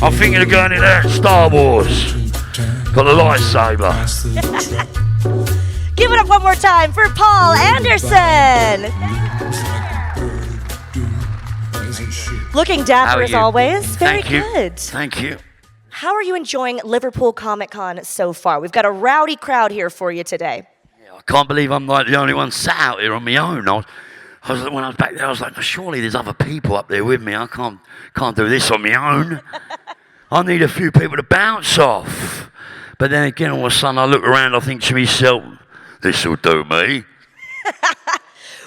I'm thinking of going in there, Star Wars. Got the lightsaber. Give it up one more time for Paul Anderson. Looking dapper as always. Very good. Thank you. How are you enjoying Liverpool Comic Con so far? We've got a rowdy crowd here for you today. Yeah, I can't believe I'm like the only one sat out here on my own. When I was back there, I was like, surely there's other people up there with me. I can't do this on my own. I need a few people to bounce off. But then again, all of a sudden, I look around, I think to myself, this will do me.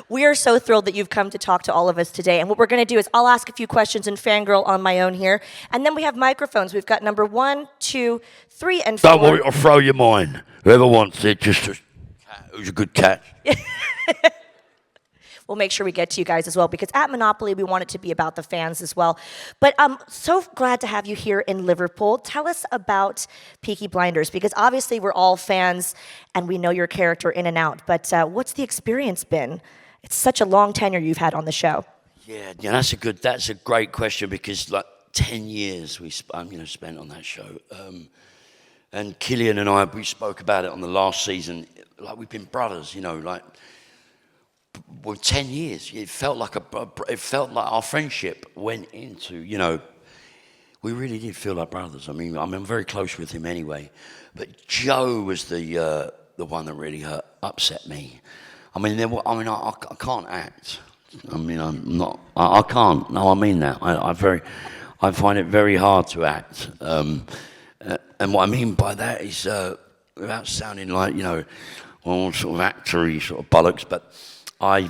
We are so thrilled that you've come to talk to all of us today. And what we're going to do is I'll ask a few questions and fangirl on my own here. And then we have microphones. We've got number 1, 2, 3, and 4. Don't worry, I'll throw you mine. Whoever wants it, who's a good cat. We'll make sure we get to you guys as well, because at Monopoly, we want it to be about the fans as well. But I'm so glad to have you here in Liverpool. Tell us about Peaky Blinders, because obviously we're all fans and we know your character in and out. But what's the experience been? It's such a long tenure you've had on the show. Yeah, that's a great question, because like 10 years we spent on that show. And Killian and I, we spoke about it on the last season. Like, we've been brothers, well, 10 years. It felt like our friendship went into, we really did feel like brothers. I'm very close with him anyway. But Joe was the one that really upset me. I can't act. I can't. No, I mean that. I find it very hard to act. And what I mean by that is, without sounding like, all sort of actory sort of bollocks, but I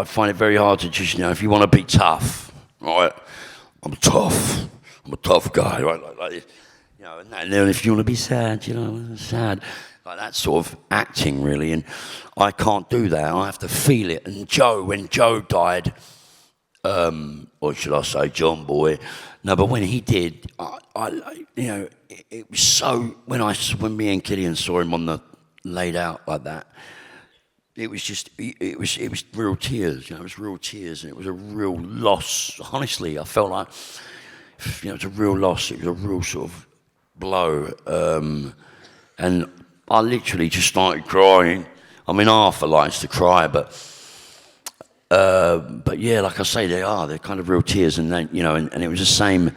find it very hard to just, if you want to be tough, right? I'm a tough guy, right? Like this, and then if you want to be sad, sad. Like that sort of acting, really. And I can't do that. I have to feel it. And when Joe died, or should I say John Boy? No, but when he did, it was so, when me and Killian saw him laid out like that, it was real tears, it was real tears, and it was a real loss. Honestly, I felt like, it was a real loss. It was a real sort of blow, and I literally just started crying. Arthur likes to cry, but yeah, like I say, they're kind of real tears, and then and it was the same.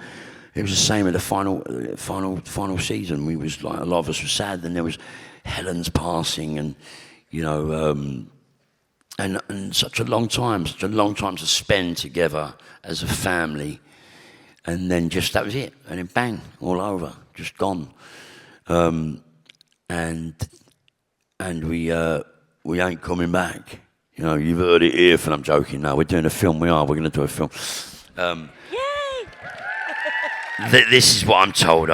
It was the same at the final season. We was like, a lot of us were sad. Then there was Helen's passing, and and such a long time to spend together as a family, and then that was it, and then bang, all over, just gone, and we ain't coming back. You've heard it here, and I'm joking. No, we're doing a film. We're going to do a film. Yay! This is what I'm told.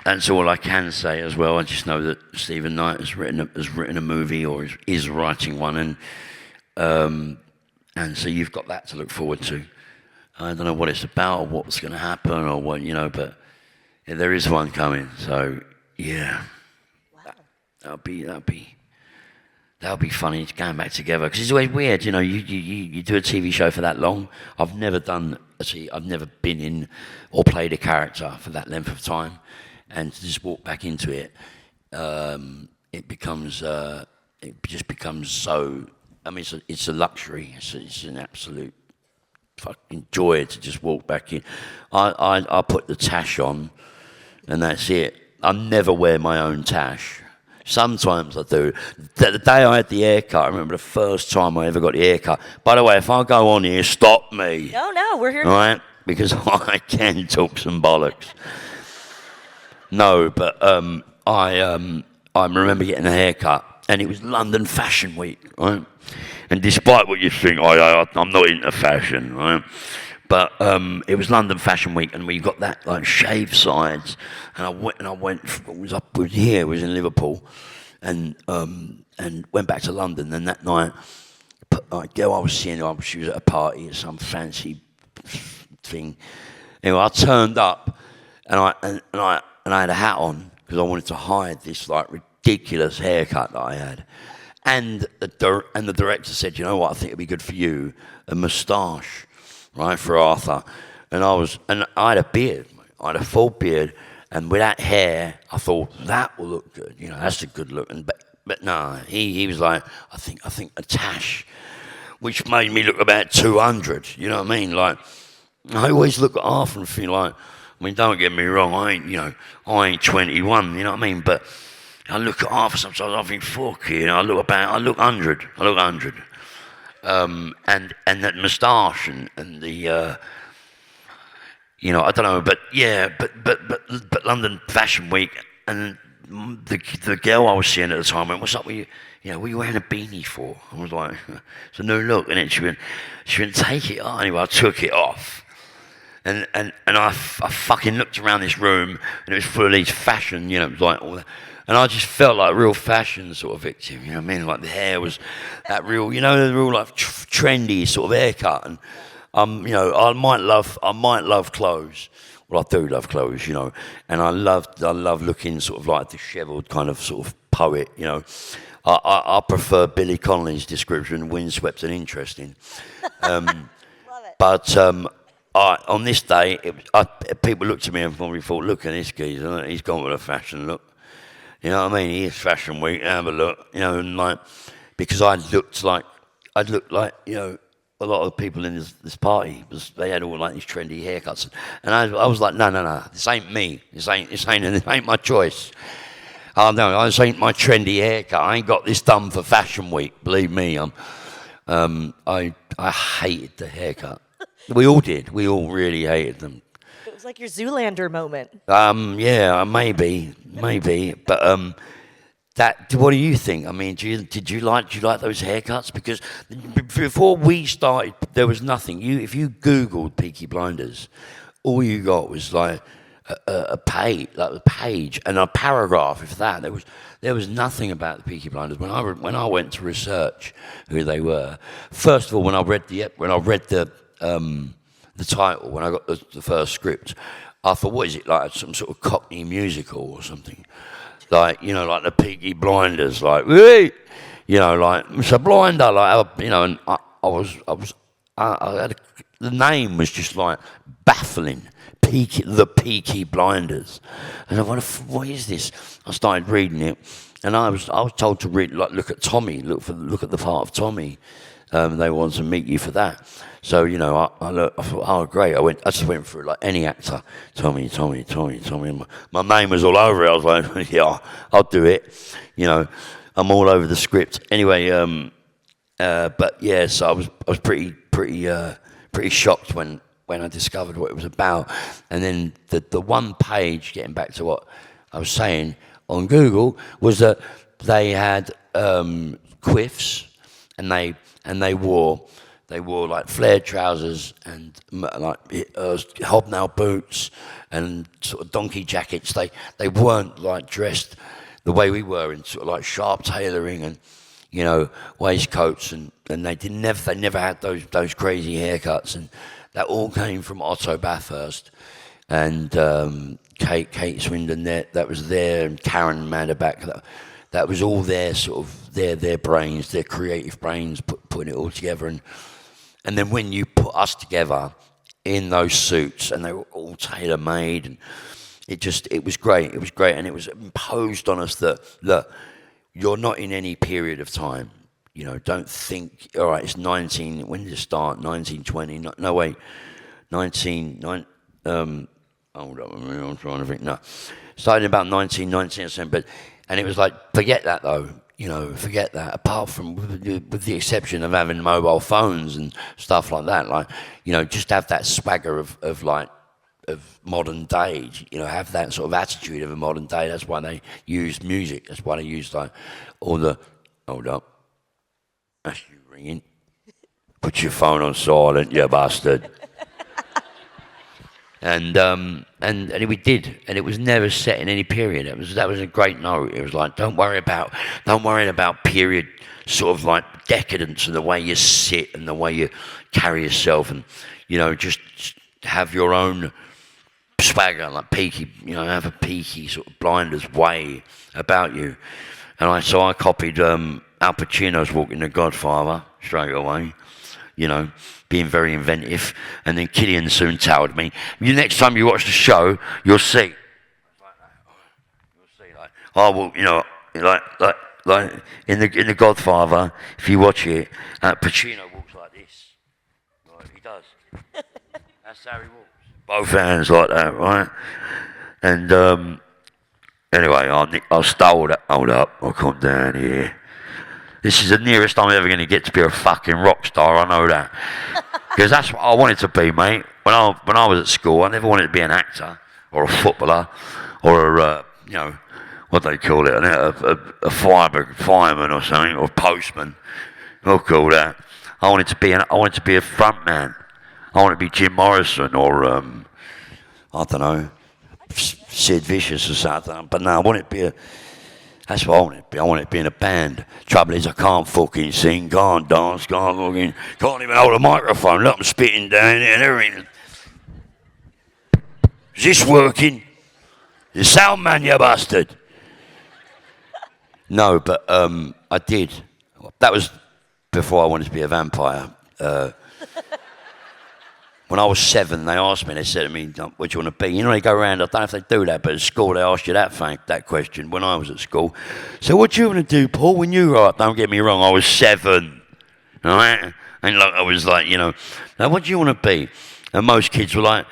That's all I can say as well. I just know that Stephen Knight has written a movie, or is writing one, and so you've got that to look forward to. I don't know what it's about or what's going to happen or what, but yeah, there is one coming. So yeah, wow. That'll be funny going back together, because it's always weird, you do a TV show for that long. I've never been in or played a character for that length of time, and to just walk back into it, it just becomes so. It's a luxury. It's an absolute fucking joy to just walk back in. I put the tash on, and that's it. I never wear my own tash. Sometimes I do. The day I had the haircut, I remember the first time I ever got the haircut. By the way, if I go on here, stop me. No, we're here. All right? Because I can talk some bollocks. No, but I remember getting a haircut, and it was London Fashion Week, right? And despite what you think, I'm not into fashion, right? But it was London Fashion Week, and we got that like shaved sides, and I went. It was up here. It was in Liverpool, and went back to London. And that night, a girl I was seeing, she was at a party at some fancy thing. Anyway, I turned up, and I had a hat on because I wanted to hide this like ridiculous haircut that I had. And the director said, you know what, I think it'd be good for you, a moustache. Right, for Arthur, and I had a beard. I had a full beard, and with that hair, I thought that will look good. You know, that's a good look. But no, he was like, I think a tash, which made me look about 200. You know what I mean? Like, I always look at Arthur and feel like, I mean, don't get me wrong, I ain't 21. You know what I mean? But I look at Arthur sometimes, I think, fuck, you know, I look 100. I look 100. And that moustache and the. You know, I don't know, but yeah, but London Fashion Week, and the girl I was seeing at the time went, "What's up with you? You know, what are you wearing a beanie for?" I was like, "It's a new look," and then she went, "Take it off." Anyway, I took it off, and I fucking looked around this room, and it was full of these fashion, you know, like all that. And I just felt like a real fashion sort of victim, you know what I mean? Like the hair was that real, you know, the real like trendy sort of haircut, and you know, I might love clothes. Well, I do love clothes, you know, and I love looking sort of like a dishevelled kind of sort of poet, you know. I prefer Billy Connolly's description, windswept and interesting. Love it. But on this day, people looked at me and probably thought, "Look at this geezer, he's gone with a fashion look." You know what I mean? He is Fashion Week. Have a look, you know, and like because I looked like, you know, a lot of people in this party, because they had all like these trendy haircuts, and I was like, no, this ain't me. This ain't my choice. Oh no, this ain't my trendy haircut. I ain't got this done for Fashion Week. Believe me, I hated the haircut. We all did. We all really hated them. It was like your Zoolander moment. Yeah, maybe, but what do you think? I mean, did you like those haircuts? Because before we started, there was nothing. If you Googled Peaky Blinders, all you got was like a page and a paragraph. If that, there was nothing about the Peaky Blinders. When I went to research who they were, first of all, when I read the title, when I got the first script, I thought, what is it, like some sort of Cockney musical or something? Like, you know, like the Peaky Blinders, like, hey! You know, like, it's a blinder, like, you know, and the name was just like baffling. The Peaky Blinders. And I wondered, what is this? I started reading it, and I was told to read, like, look at Tommy, look at the part of Tommy. They wanted to meet you for that. So, you know, I thought, oh, great. I just went through like any actor. Tommy. My name was all over it. I was like, yeah, I'll do it. You know, I'm all over the script. Anyway, but yeah, so I was pretty shocked when I discovered what it was about. And then the one page, getting back to what I was saying on Google, was that they had quiffs, and they wore like flared trousers and like hobnail boots and sort of donkey jackets. They weren't like dressed the way we were, in sort of like sharp tailoring and, you know, waistcoats, and they never had those crazy haircuts, and that all came from Otto Bathurst and Kate Swindon that was there, and Karen Manderback. That was all their sort of their brains, their creative brains, putting it all together. And then when you put us together in those suits, and they were all tailor made, and it was great. It was great, and it was imposed on us that look, you're not in any period of time. You know, don't think, all right, it's 19. When did it start? 1920? No, wait, 19. Hold on, I'm trying to think. No, started about 1919 or something, and it was like, forget that though. You know, forget that. Apart from, with the exception of having mobile phones and stuff like that, like, you know, just have that swagger of modern day. You know, have that sort of attitude of a modern day. That's why they use music. That's why they use like all the. Hold up, that's you ringing. Put your phone on silent, you bastard. And we did, and it was never set in any period. That was a great note. It was like, don't worry about period, sort of like decadence and the way you sit and the way you carry yourself, and, you know, just have your own swagger, like Peaky, you know, have a Peaky sort of Blinders way about you. And so I copied Al Pacino's Walking the Godfather straight away. you know, being very inventive. And then Killian soon told me, the next time you watch the show, you'll see. Oh well, you know, like in the Godfather, if you watch it, Pacino walks like this. Right, he does. That's how he walks. Both hands like that, right? And anyway, I stole that. Hold up, I'll come down here. This is the nearest I'm ever going to get to be a fucking rock star. I know that, because that's what I wanted to be, mate. When I was at school, I never wanted to be an actor or a footballer or a you know, what they call it, a fireman or something, or a postman. We'll call that. I wanted to be a front man. I wanted to be Jim Morrison or I don't know, Sid Vicious or something. But no, I wanted to be that's what I wanted to be. I wanted to be in a band. Trouble is, I can't fucking sing, can't dance, can't even hold a microphone. Look, I'm spitting down it and everything. Is this working? The sound man, you bastard. No, but I did. That was before I wanted to be a vampire. When I was 7, they asked me, they said to me, what do you want to be? You know, they go around, I don't know if they do that, but at school they asked you that question when I was at school. So what do you want to do, Paul, when you grow up? Don't get me wrong, I was 7. All right? And like, I was like, you know, now what do you want to be? And most kids were like,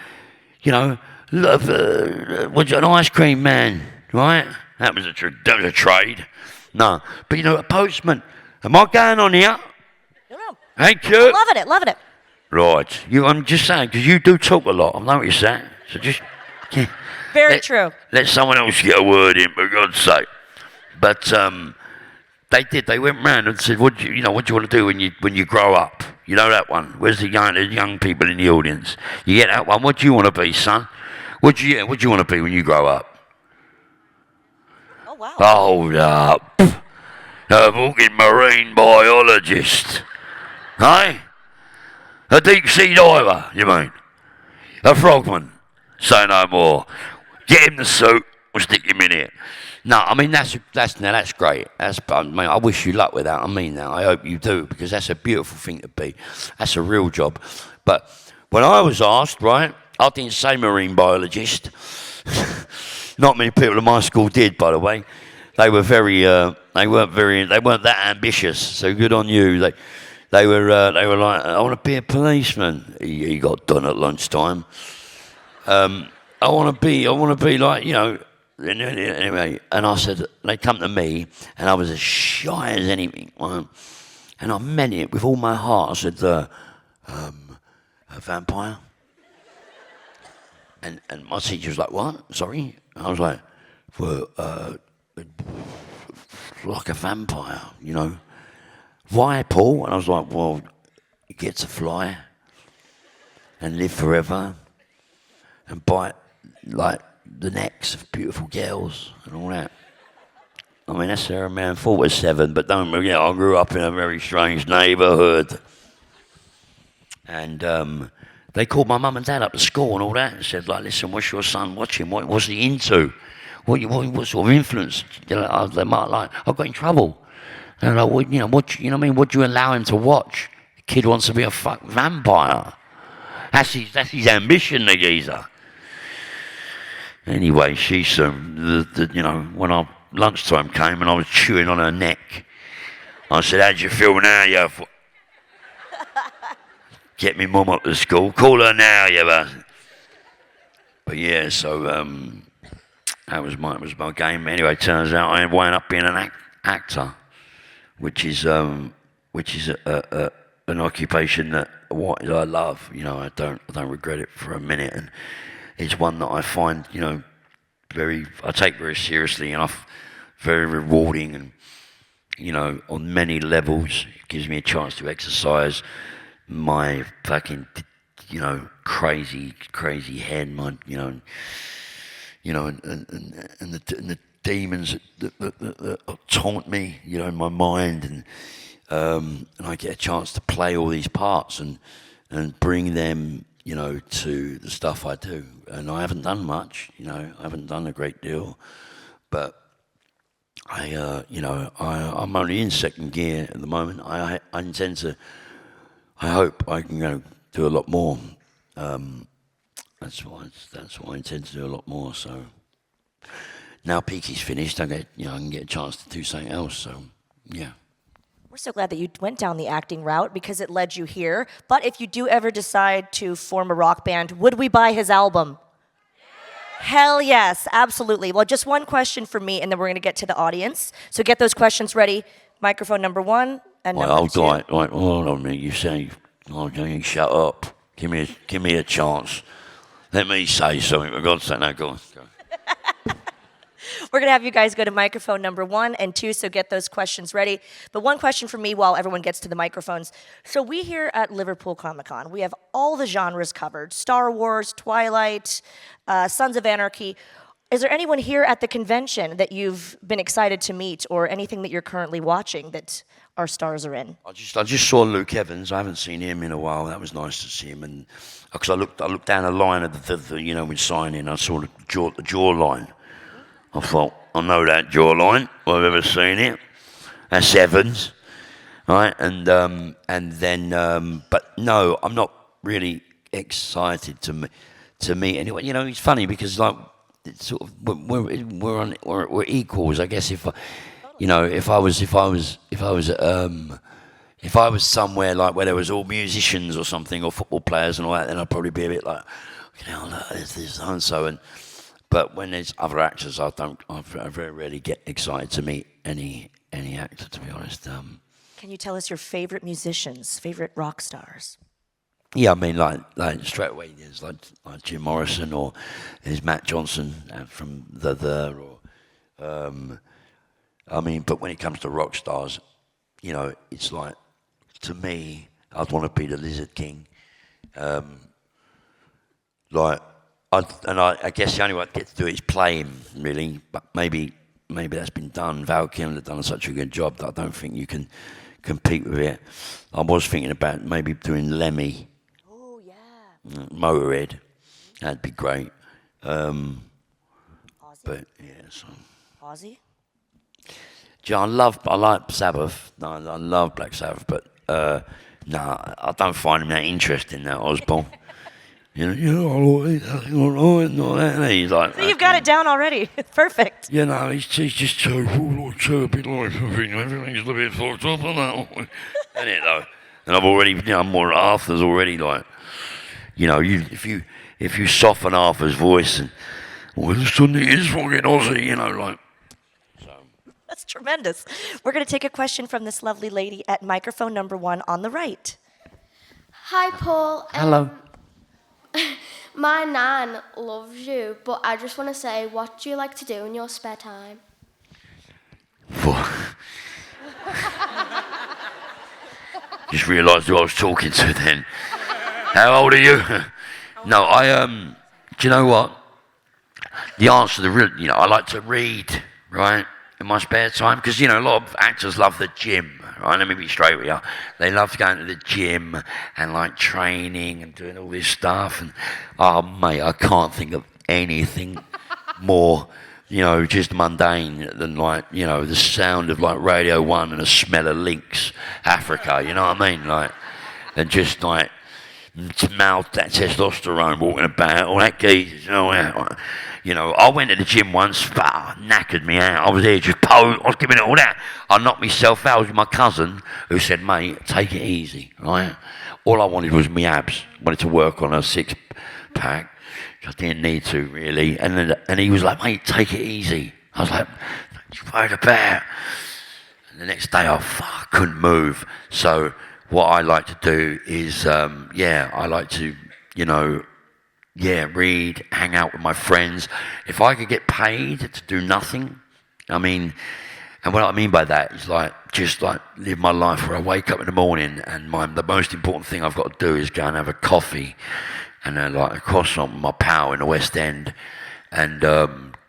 you know, an ice cream man, right? That was a trade. No, but you know, a postman. Am I going on here? No. Thank you. I'm loving it. Right. I'm just saying, because you do talk a lot. I've noticed that. So just... Very true. Let someone else get a word in, for God's sake. But they did. They went round and said, what do you want to do when you grow up? You know that one? Where's the young people in the audience? You get that one. What do you want to be, son? What do you want to be when you grow up? Oh, wow. Hold up. A fucking marine biologist. Hey? A deep sea diver, you mean? A frogman. Say no more. Get him the suit, we'll stick him in it. No, I mean that's great. I wish you luck with that. I mean that. I hope you do, because that's a beautiful thing to be. That's a real job. But when I was asked, right, I didn't say marine biologist. Not many people at my school did, by the way. They were they weren't that ambitious. So good on you. They were like, I want to be a policeman. He got done at lunchtime. I want to be like, you know. Anyway, and I said, they come to me, and I was as shy as anything, right? And I meant it with all my heart. I said, a vampire. And my teacher was like, what? Sorry? And I was like, well, like a vampire, you know. Why, Paul? And I was like, well, you get to fly and live forever and bite like the necks of beautiful girls and all that. I mean, that's how a man thought at 7, but don't forget, I grew up in a very strange neighbourhood. And they called my mum and dad up to school and all that and said, like, listen, what's your son watching? What's he into? What sort of influence? They might like, I got in trouble. And like, what do you allow him to watch? The kid wants to be a vampire. That's his ambition, the geezer. Anyway, when our lunchtime came and I was chewing on her neck, I said, how do you feel now, you? Get me mum up to school. Call her now, you bastard. But yeah, so that was my game. Anyway, turns out I wound up being an actor. Which is an occupation that I love. You know, I don't regret it for a minute, and it's one that I find, you know, I take very seriously, and very rewarding, and you know, on many levels, it gives me a chance to exercise my fucking, you know, crazy head, my, and the demons that taunt me, you know, in my mind, and I get a chance to play all these parts and bring them, you know, to the stuff I do. And I haven't done much, you know, I haven't done a great deal, but I'm only in second gear at the moment. I intend to I hope I can do a lot more. That's what I intend to do a lot more. So now Peaky's finished, I can get a chance to do something else. So yeah. We're so glad that you went down the acting route because it led you here. But if you do ever decide to form a rock band, would we buy his album? Hell yes, absolutely. Well, just one question for me, and then we're going to get to the audience. So get those questions ready. Microphone number 1 and number 2. Hold on a minute. You say, you shut up. Give me a chance. Let me say something. For God's sake, no, go on. We're going to have you guys go to microphone number 1 and 2, so get those questions ready. But one question for me while everyone gets to the microphones. So we here at Liverpool Comic Con, we have all the genres covered. Star Wars, Twilight, Sons of Anarchy. Is there anyone here at the convention that you've been excited to meet or anything that you're currently watching that our stars are in? I just saw Luke Evans. I haven't seen him in a while. That was nice to see him. And because I looked down the line of the when signing, I saw the jawline. I thought, I know that jawline. I've ever seen it. That's Evans, right? And then, but no, I'm not really excited to meet anyone. It's funny because it's sort of we're equals. I guess if I was somewhere like where there was all musicians or something or football players and all that, then I'd probably be a bit like, there's so and so. But when there's other actors, I very rarely get excited to meet any actor, to be honest. Can you tell us your favorite musicians, favorite rock stars? Yeah, I mean, like straight away, there's like Jim Morrison, or there's Matt Johnson from I mean, but when it comes to rock stars, it's like, to me, I'd want to be the Lizard King. I guess the only way I'd get to do it is play him, really. But maybe that's been done. Val Kilmer has done such a good job that I don't think you can compete with it. I was thinking about maybe doing Lemmy. Oh, yeah. Motorhead. That'd be great. Ozzy? But, yeah, so... Ozzy? I like Sabbath. No, I love Black Sabbath, but, I don't find him that interesting, that Osbourne. He's like, so you've got it down already. Perfect. He's just so bit like everything's a bit fucked up on that one. Isn't it though? And I've already, I'm more Arthur's already like, if you soften Arthur's voice and all of a sudden it is fucking Ozzy, like. So. That's tremendous. We're going to take a question from this lovely lady at microphone number 1 on the right. Hi, Paul. Hello. My nan loves you, but I just want to say, what do you like to do in your spare time? Just realised who I was talking to then. How old are you? No, do you know what? The answer to the real, I like to read, right, in my spare time, because, a lot of actors love the gym, right? Let me be straight with you. They love going to the gym and, training and doing all this stuff. And, oh, mate, I can't think of anything more, just mundane than, the sound of, Radio 1 and the smell of Lynx, Africa, you know what I mean? And just, mouth that testosterone walking about, all that geese, I went to the gym once, knackered me out. I was there just I was giving it all that. I knocked myself out. I was with my cousin who said, mate, take it easy, right? All I wanted was my abs. I wanted to work on a six-pack. I didn't need to, really. And he was like, mate, take it easy. I was like, what you worried about? And the next day, I couldn't move. So what I like to do is, I like to, read, hang out with my friends. If I could get paid to do nothing, and what I mean by that is just live my life where I wake up in the morning and the most important thing I've got to do is go and have a coffee and a croissant with my pal in the West End and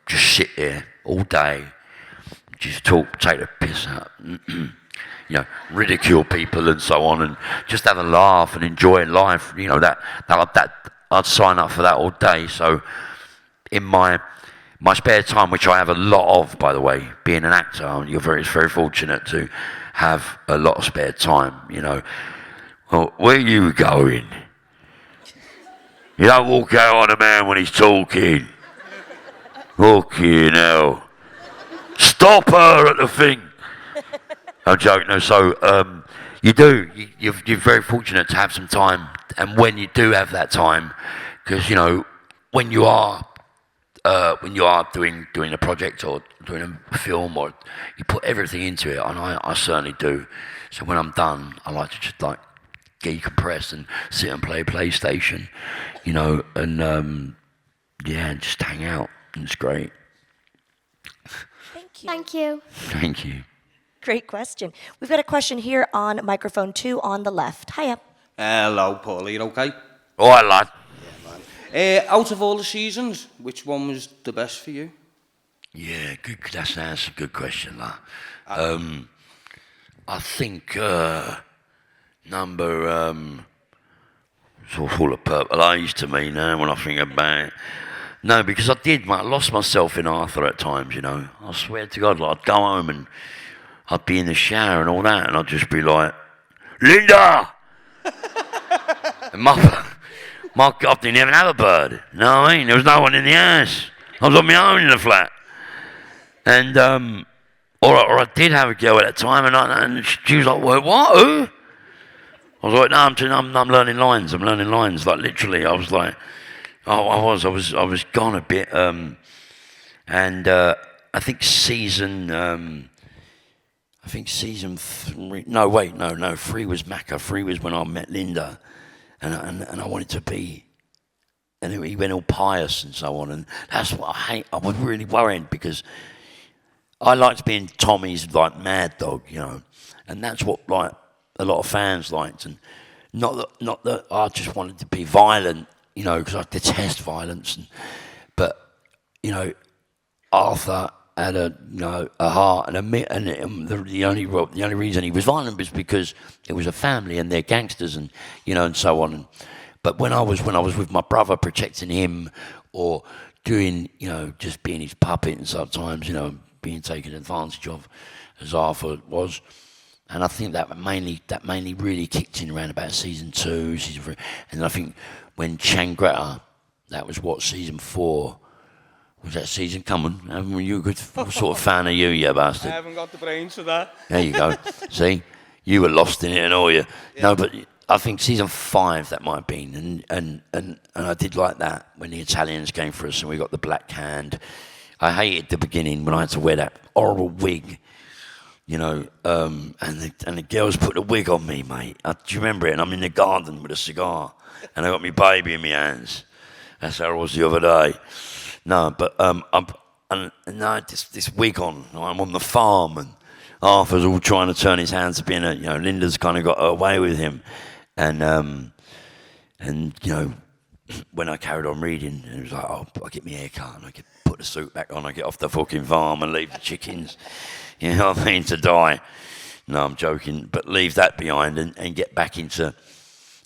just sit there all day, just talk, take the piss out, ridicule people and so on, and just have a laugh and enjoy life. That I'd sign up for that all day. So in my spare time, which I have a lot of, by the way, being an actor, you're very, very fortunate to have a lot of spare time. Oh, where you going? You don't walk out on a man when he's talking. Fucking hell. Stop her at the thing. I'm joking. No, so you do. You're very fortunate to have some time, and when you do have that time, because when you are doing a project or doing a film, or you put everything into it, and I certainly do. So when I'm done, I like to just like decompress and sit and play PlayStation, and and just hang out. It's great. Thank you. Thank you. Thank you. Great question. We've got a question here on microphone 2 on the left. Hiya. Hello, Paul. Are you okay? All right, lad. Out of all the seasons, which one was the best for you? Yeah, good. That's a good question, lad. I think number sort of full of purple haze to me now when I think about it. No, because I lost myself in Arthur at times, I swear to God, like, I'd go home and I'd be in the shower and all that, and I'd just be like, Linda! And my God didn't even have a bird, you know what I mean? There was no one in the house. I was on my own in the flat. And, or I did have a girl at that time, and she was like, what, who? I was like, no, I'm learning lines, like literally, I was like, I was gone a bit, and I think season 3. No, 3 was Macca. 3 was when I met Linda, and I wanted to be, and he went all pious and so on, and that's what I hate. I was really worried because I liked being Tommy's like mad dog, and that's what like a lot of fans liked, and not that I just wanted to be violent. Because I detest violence, but Arthur had a heart and the only reason he was violent was because it was a family and they're gangsters and and so on. But when I was with my brother protecting him or doing just being his puppet and sometimes being taken advantage of as Arthur was. And I think that mainly really kicked in around about season 2, season 3, and I think when Changretta, that was what, season 4, was that season coming? You a good sort of fan of you bastard. I haven't got the brains for that. There you go. See, you were lost in it and all you. Yeah. No, but I think season 5 that might have been, and I did like that when the Italians came for us and we got the black hand. I hated the beginning when I had to wear that horrible wig. And the girls put a wig on me, mate. Do you remember it? And I'm in the garden with a cigar, and I got my baby in my hands. That's how I was the other day. No, but this wig on. I'm on the farm, and Arthur's all trying to turn his hands to being Linda's kind of got away with him, and when I carried on reading, it was like, oh, I get my hair cut, and I get put the suit back on, I get off the fucking farm and leave the chickens. You know what I mean, to die. No, I'm joking, but leave that behind and get back into,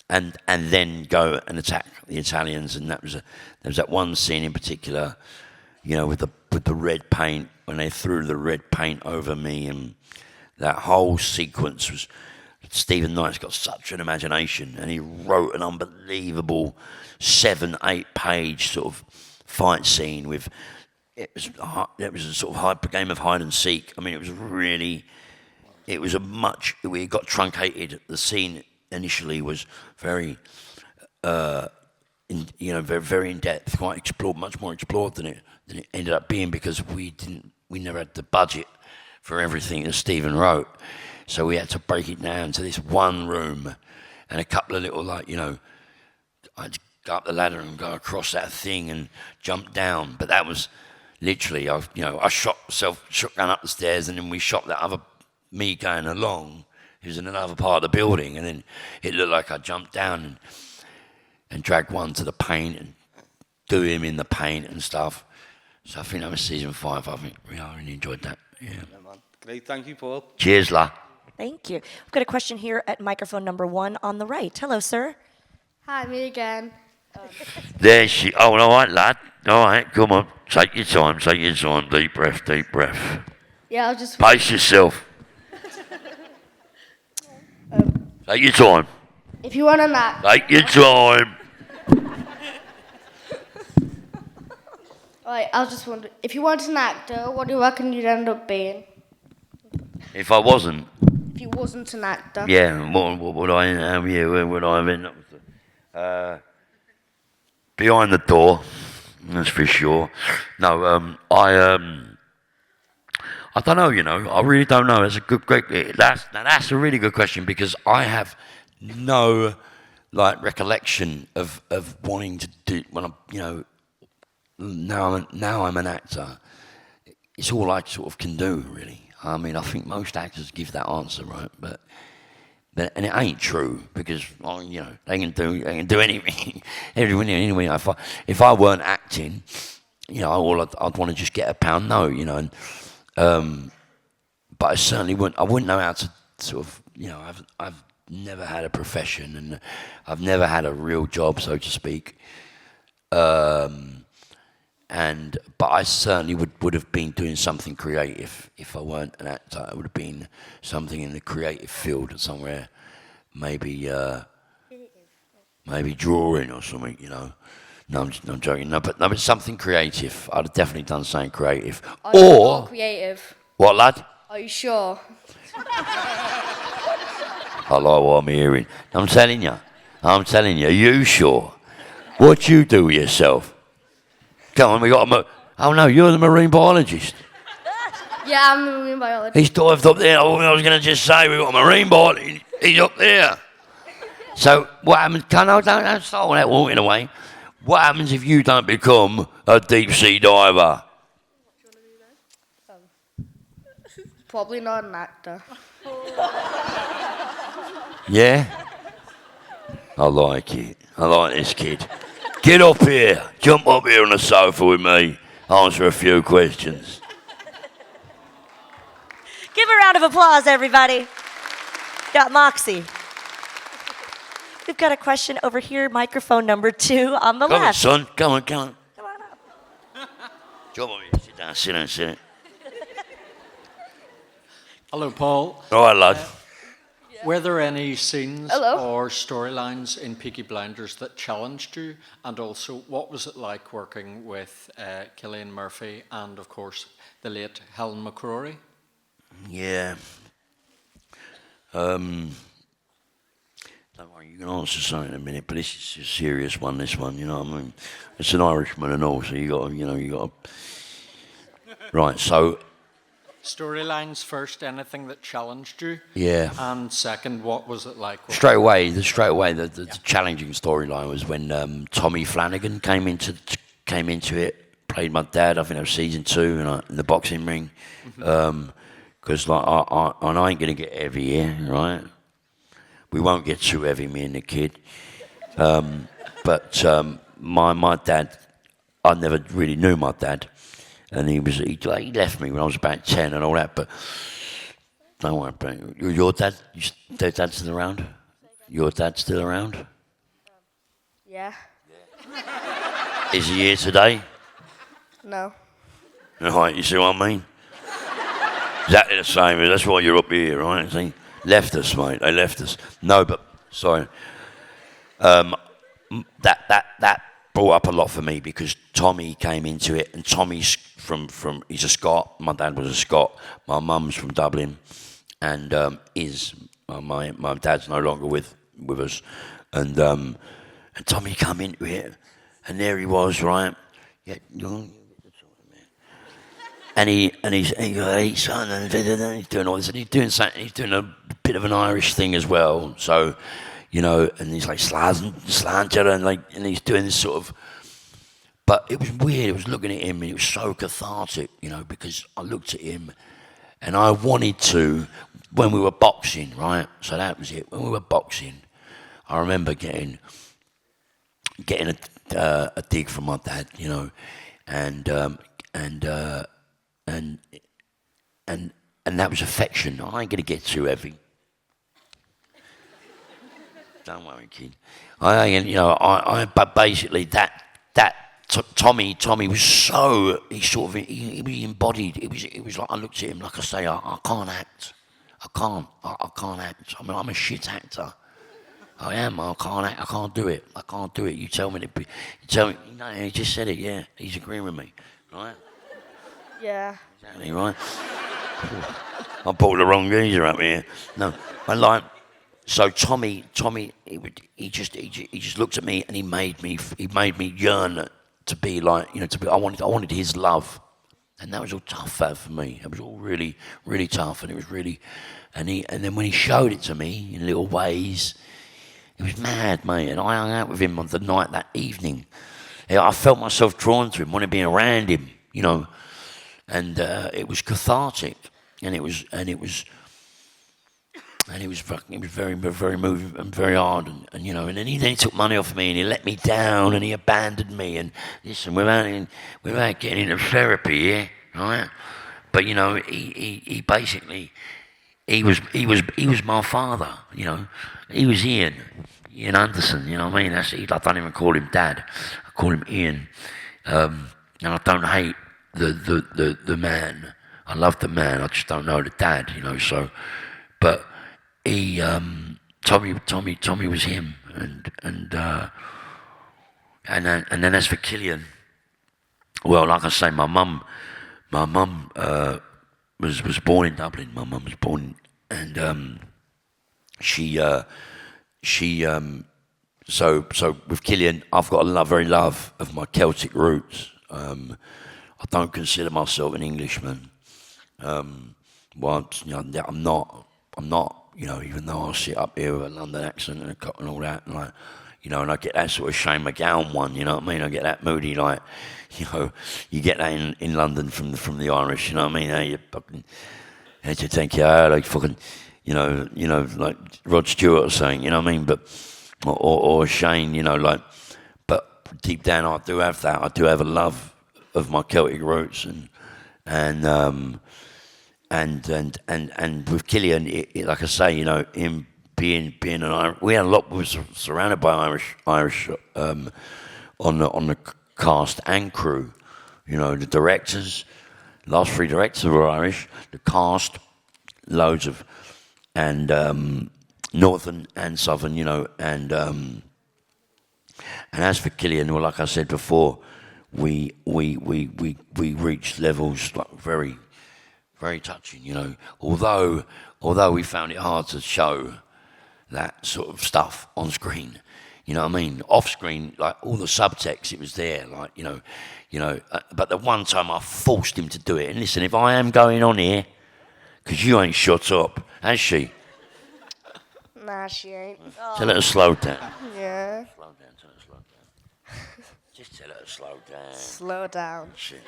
and then go and attack the Italians. And there was that one scene in particular, with the red paint, when they threw the red paint over me, and that whole sequence was. Stephen Knight's got such an imagination, and he wrote an unbelievable 7-8 page sort of fight scene with. It was a sort of game of hide and seek. I mean, we got truncated. The scene initially was very, very in depth, quite explored, much more explored than it ended up being because we never had the budget for everything that Stephen wrote. So we had to break it down to this one room and a couple of little I had to go up the ladder and go across that thing and jump down. But that was. Literally, I shot going up the stairs, and then we shot that other me going along, who's in another part of the building, and then it looked like I jumped down and dragged one to the paint and do him in the paint and stuff. So I think that was season 5. I think I really enjoyed that. Yeah. Man. Great, thank you, Paul. Cheers, la. Thank you. We've got a question here at microphone number 1 on the right. Hello, sir. Hi, me again. There she. Oh, all right, lad. All right, come on. Take your time. Deep breath. Yeah, I'll just... Pace yourself. Take your time. If you want an actor, Take your time. right, I was just wondering, if you weren't an actor, what do you reckon you'd end up being? If I wasn't, If you wasn't an actor. yeah, what would I? Where would I have ended up? Behind the door, that's for sure. No, I don't know. You know, I really don't know. That's a great. That's a really good question because I have no like recollection of wanting to do when I'm, you know, now I'm an actor. It's all I sort of can do, really. I mean, I think most actors give that answer, right? But and it ain't true because, well, you know, they can do anything. Anyway, if I weren't acting, you know, all I'd want to just get a pound note, you know. And but I certainly wouldn't. I wouldn't know how to sort of, you know. I've never had a profession and I've never had a real job, so to speak. But I certainly would have been doing something creative if I weren't an actor. It would have been something in the creative field somewhere, maybe drawing or something, you know. No, I'm joking. No, but something creative. I'd have definitely done something creative. Are you sure creative? What, lad? Are you sure? I like what I'm hearing. I'm telling you. You sure? What you do with yourself? Come on, we got a. Oh no, you're the marine biologist. Yeah, I'm a marine biologist. He's dived up there. I was going to just say we got a marine biologist. He's up there. So what happens? Don't start all that walking away. What happens if you don't become a deep sea diver? Probably not an actor. Yeah? I like it. I like this kid. Get up here. Jump up here on the sofa with me. Answer a few questions. Give a round of applause, everybody. Got Moxie. We've got a question over here, microphone number 2 on the Come on, left. son. Come on. Come on up. Jump up here. Sit down. Hello, Paul. All right, lad. Were there any scenes Hello. or storylines in Peaky Blinders that challenged you? And also, what was it like working with Cillian Murphy and, of course, the late Helen McCrory? Yeah. Don't worry, you can answer something in a minute, but this is a serious one, this one, you know what I mean? It's an Irishman and all, so you got to... Right, so... Storylines first, anything that challenged you? Yeah. And second, what was it like? Straight away, the challenging storyline was when Tommy Flanagan came into it, played my dad. I think it was season 2, in the boxing ring. Because I ain't gonna get heavy here, right? We won't get too heavy, me and the kid. But my dad, I never really knew my dad, and he left me when I was about 10 and all that. But don't worry about it. Your dad, your dad's still around? Your dad's still around? Yeah. Is he here today? No. Right, you see what I mean? Exactly the same. That's why you're up here, right? See? Left us, mate. They left us. No, but sorry. That brought up a lot for me because Tommy came into it, and Tommy's he's a Scot. My dad was a Scot. My mum's from Dublin, and my dad's no longer with us, and Tommy come into it, and there he was, right? Yeah, and he's son, and he's doing all this, and he's doing something. He's doing a bit of an Irish thing as well. So, and he's like slanter, and he's doing this sort of. But it was weird. I was looking at him, and it was so cathartic, because I looked at him, and I wanted to when we were boxing, right? So that was it. When we were boxing, I remember getting a dig from my dad, and that was affection. I ain't gonna get too heavy. Don't worry, kid. But basically Tommy was so he embodied. It was like I looked at him like I say I can't act. I can't act. I mean I'm a shit actor. I am. I can't do it. I can't do it. You tell me. You tell me. No, he just said it. Yeah, he's agreeing with me, right? Yeah. Exactly, right. I brought the wrong geezer up here. No, I like. So Tommy, he just looked at me and he made me yearn to be like, to be. I wanted his love, and that was all tough for me. It was all really, really tough, and it was really, and then when he showed it to me in little ways, it was mad, mate. And I hung out with him on the night that evening. I felt myself drawn to him, wanted to be around him, and it was cathartic, and it was very, very moving and very hard, and then he took money off me and he let me down and he abandoned me, and listen, without getting into therapy here, right? But he basically he was my father, he was Ian Anderson, you know what I mean? I don't even call him Dad, I call him Ian, and I don't hate the man, I love the man, I just don't know the dad, so, but. He Tommy was him, and then as for Killian, well, like I say, my mum was born in Dublin. My mum was born, and so with Killian, I've got a very love of my Celtic roots. I don't consider myself an Englishman. I'm not. Even though I sit up here with a London accent and all that, and and I get that sort of Shane McGowan one, you know what I mean? I get that moody, you get that in London from the Irish, you know what I mean? How you fucking, how do you think you are, like fucking, like Rod Stewart was saying, you know what I mean? But, or Shane, but deep down I do have that. I do have a love of my Celtic roots, and with Killian, like I say, him being an Irish, we had a lot. We were surrounded by Irish on the cast and crew. The directors, last 3 directors were Irish. The cast, loads of, and northern and southern. And as for Killian, well, like I said before, we reached levels like very. Very touching, although we found it hard to show that sort of stuff on screen, you know what I mean? Off screen, like all the subtext, it was there, but the one time I forced him to do it, and listen, if I am going on here, because you ain't shut up, has she? Nah, she ain't. Tell her to slow down. Yeah. Slow down, tell her to slow down. Just tell her to slow down. Slow down. Shit.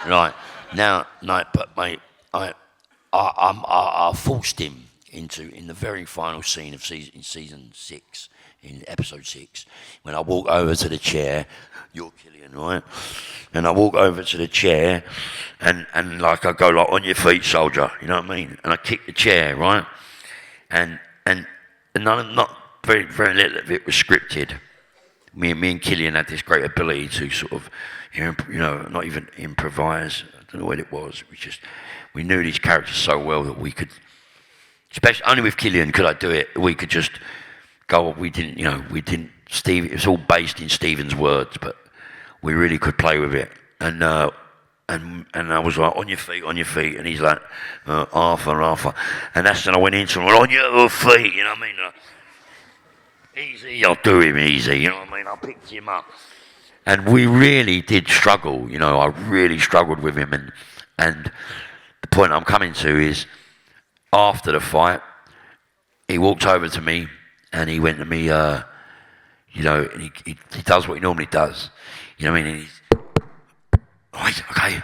Right, now, but mate, I forced him in the very final scene of season 6, in episode 6, when I walk over to the chair, you're Killian, right? And I walk over to the chair, and I go like, on your feet, soldier, you know what I mean? And I kick the chair, right? And not very, very little of it was scripted. Me and Killian had this great ability to sort of, not even improvise. I don't know what it was. We knew these characters so well that we could, especially only with Killian could I do it. We could just go. We didn't. Steve. It was all based in Stephen's words, but we really could play with it. And I was like, on your feet, and he's like, Arthur, and that's when I went into him, on your feet, you know what I mean? Easy, I'll do him easy, you know what I mean? I picked him up, and we really did struggle. I really struggled with him, and the point I'm coming to is, after the fight, he walked over to me and he went to me, and he does what he normally does, you know what I mean? And he's, right, okay,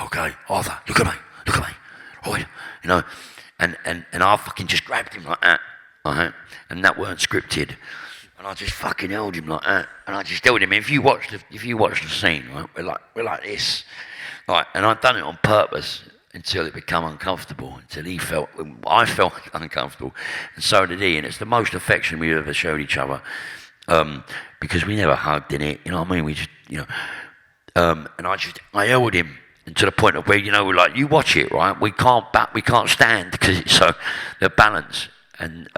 okay, Arthur, look at me, right, and I fucking just grabbed him like that, right, and that weren't scripted. And I just fucking held him like that, and I just held him. If you watch the scene, right, we're like this, right, and I'd done it on purpose until it became uncomfortable, until I felt uncomfortable, and so did he. And it's the most affection we've ever showed each other, because we never hugged in it, you know what I mean? We just, and I held him, and to the point of where, like, you watch it, right? We can't stand because it's so the balance, and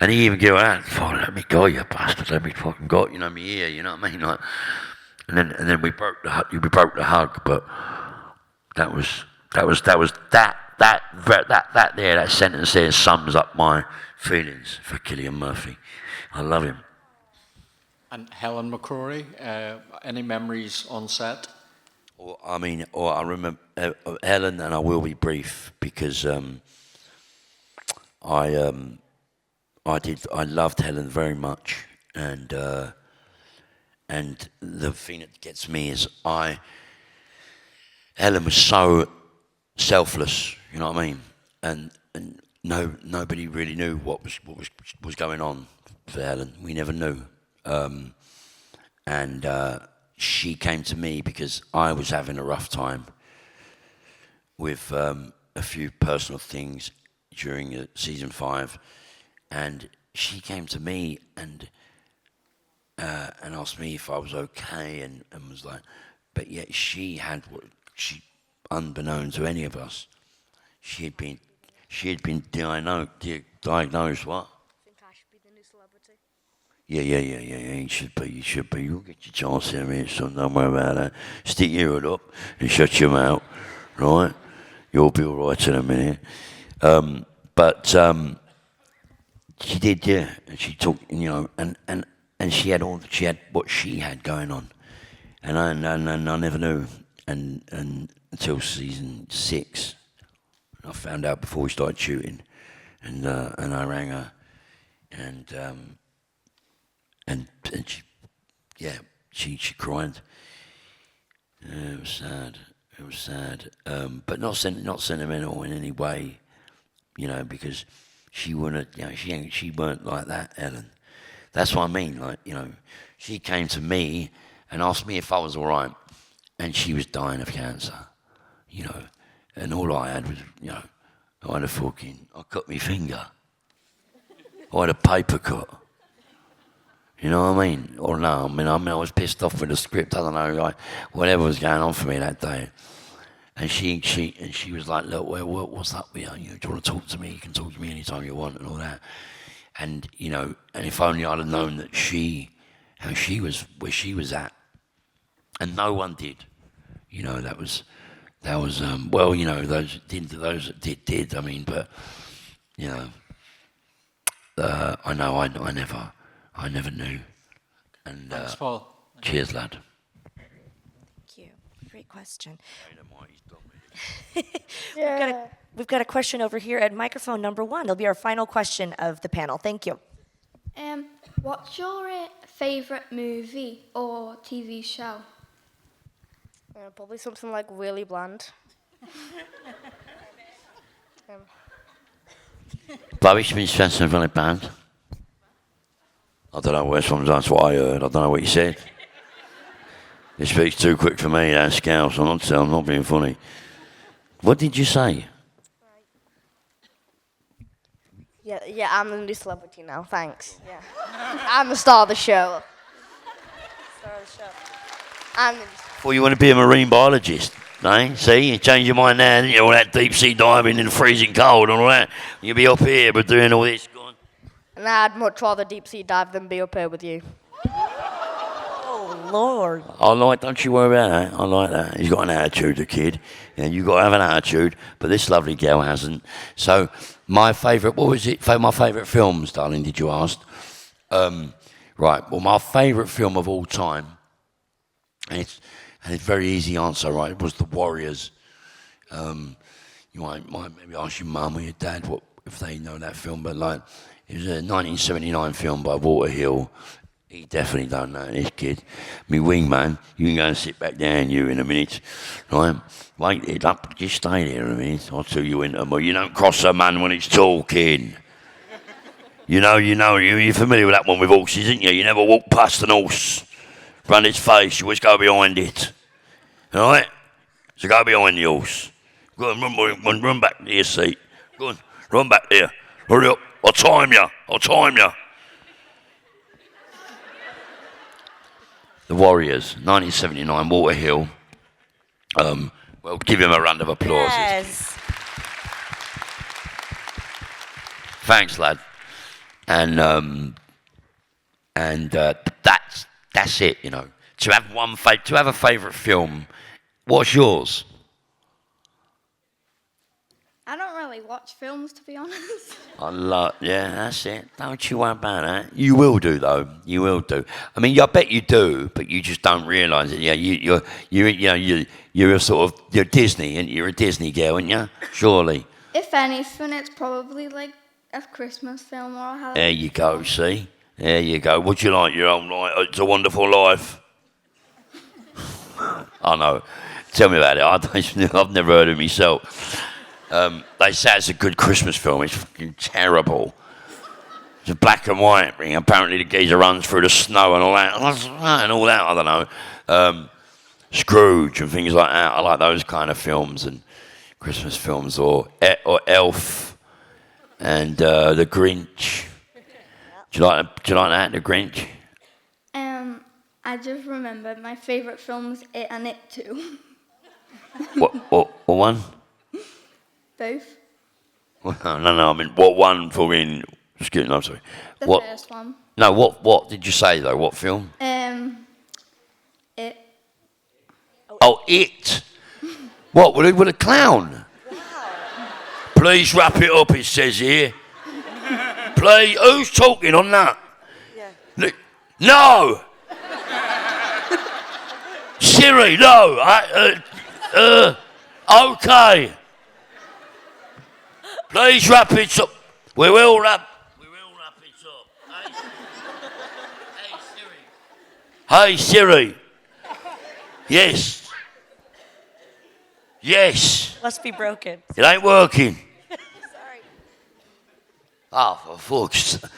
And he even go out, "Fuck, let me go, you bastard, let me fucking go," you know, me ear, you know what I mean? Like, and then we broke the hug, but that sentence there sums up my feelings for Cillian Murphy. I love him. And Helen McCrory, any memories on set? I remember Helen, and I will be brief because I loved Helen very much, and the thing that gets me is Helen was so selfless, you know what I mean, and nobody really knew what was going on for Helen. We never knew, and she came to me because I was having a rough time with a few personal things during season 5, and she came to me and asked me if I was okay, and was like, but yet she had unbeknown to any of us, she had been diagnosed what? Think I should be the new celebrity? Yeah. You should be. You'll get your chance in a minute, son. Don't worry about that. Stick your hood up and shut your mouth, right? You'll be all right in a minute. But she did, yeah. And she took, you know, and she had what she had going on, and I never knew, and until season 6, I found out before we started shooting, and I rang her, and she cried. It was sad. But not sentimental in any way, you know, because she wouldn't, you know, she weren't like that, Ellen. That's what I mean, like, you know, she came to me and asked me if I was all right, and she was dying of cancer, you know, and all I had was, you know, I cut my finger. I had a paper cut. You know what I mean? Or no, I was pissed off with the script. I don't know, like, whatever was going on for me that day. And she was like, look, what's up with you? You know, do you want to talk to me? You can talk to me anytime you want and all that. And, you know, and if only I'd have known that where she was at. And no one did. You know, that was well, you know, those that did, I mean, but, you know, I never knew. And Thanks, Paul. Cheers, lad. Thank you. Great question. Yeah. We've got a question over here at microphone number 1. It'll be our final question of the panel. Thank you. What's your favourite movie or TV show? Probably something like really bland. Bobby Smith Spencer really bad. I don't know where that's what I heard. I don't know what you said. It speaks too quick for me, that scouse. I'm not being funny. What did you say? Yeah, I'm the new celebrity now, thanks. Yeah. I'm the star of the show. I'm the Well, you want to be a marine biologist, eh? See, you change your mind now, you know, all that deep sea diving in the freezing cold and all that. You'll be up here, but doing all this. And I'd much rather deep sea dive than be up here with you. Oh, Lord. Don't you worry about that. I like that. He's got an attitude, the kid. And you've got to have an attitude, but this lovely girl hasn't. So, my favourite, what was it? My favourite films, darling, did you ask? Right, well, my favourite film of all time, and it's a very easy answer, right? It was The Warriors. You might maybe ask your mum or your dad if they know that film, but like, it was a 1979 film by Walter Hill. He definitely don't know this kid. Me wingman, you can go and sit back down, you, in a minute. Right? Wait it up, just stay there a minute. I'll tell you in, but you don't cross a man when he's talking. You're familiar with that one with horses, isn't you? You never walk past an horse, run its face, you always go behind it. All right? So go behind the horse. Go on, run back to your seat. Go on, run back there. Hurry up, I'll time you. The Warriors, 1979, Walter Hill. Well, give him a round of applause. Yes. Thanks, lad. and that's it. You know, to have a favourite film. What's yours? I don't really watch films, to be honest. Yeah, that's it. Don't you worry about that. You will do though. You will do. I mean, I bet you do, but you just don't realise it. Yeah, you're a sort of you're Disney, and you're a Disney girl, aren't you? Surely. If anything, it's probably like a Christmas film or a Halloween. There you go. See, there you go. What do you like? Your own life. It's a Wonderful Life. I know. Tell me about it. I've never heard of it myself. They say it's a good Christmas film. It's fucking terrible. It's a black and white thing. Apparently the geezer runs through the snow and all that. I don't know. Scrooge and things like that. I like those kind of films and Christmas films, or Elf and The Grinch. Do you like that, The Grinch? I just remembered my favourite films, It and It Too. What one? Both. No. I mean, what one for in? Excuse me, I'm sorry. The What? first one. No, what did you say though? What film? It. Oh, It. What? With a clown? Wow. Please wrap it up. It says here. Please. Who's talking on that? Yeah. No. Siri, no. Okay. Please wrap it up. We will wrap it up. Hey Siri. Yes. Yes. Must be broken. It ain't working. Sorry. Oh, for fuck's sake.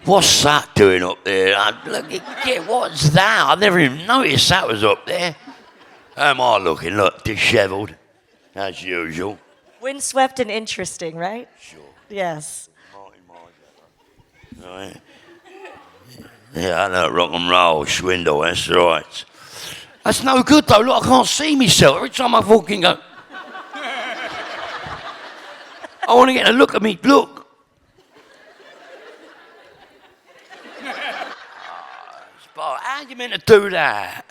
What's that doing up there? What's that? I've never even noticed that was up there. How am I looking? Look, dishevelled, as usual. Windswept and interesting, right? Sure. Yes. Right. Yeah, I know, rock and roll, swindle, that's right. That's no good though, look, I can't see myself. Every time I fucking go... I want to get a look at me, look. How do you mean to do that?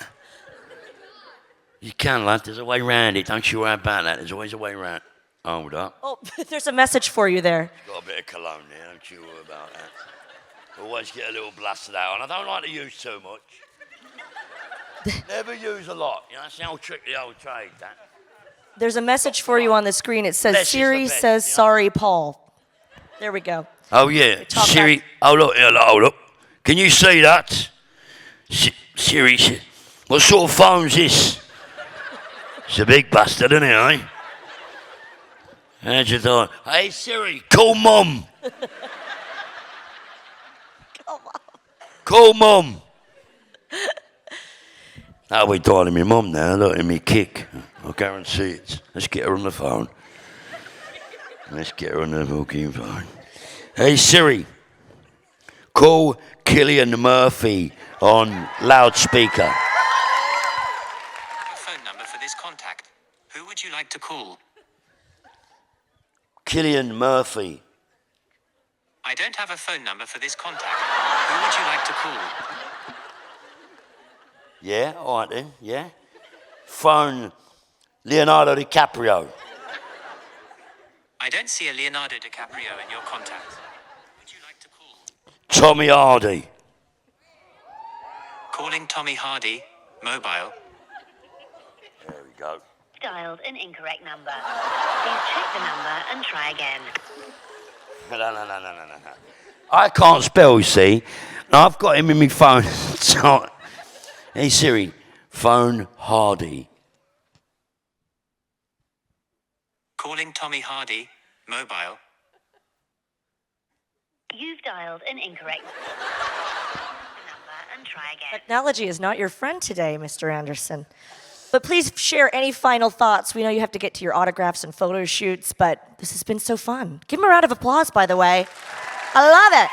You can, lad, there's a way round it. Don't you worry about that, there's always a way round. Hold up. Oh, there's a message for you there. Got a bit of cologne there, don't you worry about that. Always get a little blast of that on. I don't like to use too much. Never use a lot. You know, that's the old trick, the old trade, that. There's a message for you on the screen. It says, Less is Siri the best, says, yeah. sorry, Paul. There we go. Oh, yeah. Talk Siri. back. Oh, look, hold up. Can you see that? Siri, what sort of phone's this? It's a big bastard, isn't it, eh? How'd you do? Hey, Siri, call Mum. Call Mum. I'll be dialing my mum now, look at me kick. I guarantee it. Let's get her on the phone. Let's get her on the fucking phone. Hey, Siri, call Cillian Murphy on loudspeaker. Phone number for this contact. Who would you like to call? Cillian Murphy. I don't have a phone number for this contact. Who would you like to call? Yeah, all right then, yeah. Phone Leonardo DiCaprio. I don't see a Leonardo DiCaprio in your contacts. Who would you like to call? Tommy Hardy. Calling Tommy Hardy, mobile. There we go. Dialed an incorrect number. Please check the number and try again. No. I can't spell, you see. Now, I've got him in my phone. So, hey Siri, phone Hardy. Calling Tommy Hardy, mobile. You've dialed an incorrect number and try again. Technology is not your friend today, Mr. Anderson. But please share any final thoughts. We know you have to get to your autographs and photo shoots, but this has been so fun. Give him a round of applause, by the way. I love it.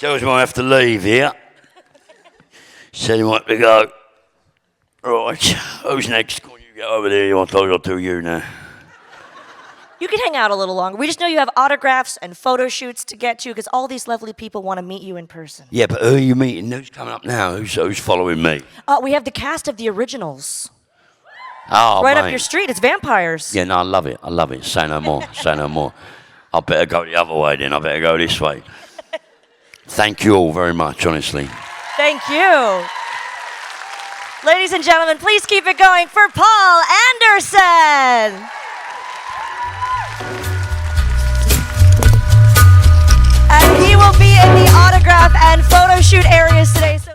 Tells me I have to leave here. Said he might be go. Right, who's next? Go on, you Get over there, you want to talk to you now. You can hang out a little longer. We just know you have autographs and photo shoots to get to because all these lovely people want to meet you in person. Yeah, but who are you meeting? Who's coming up now? Who's following me? We have the cast of the originals. Oh, Right mate. up your street. It's vampires. Yeah, no, I love it. I love it. Say no more. Say no more. I better go the other way then. I better go this way. Thank you all very much, honestly. Thank you. Ladies and gentlemen, please keep it going for Paul Anderson. And he will be in the autograph and photo shoot areas today. So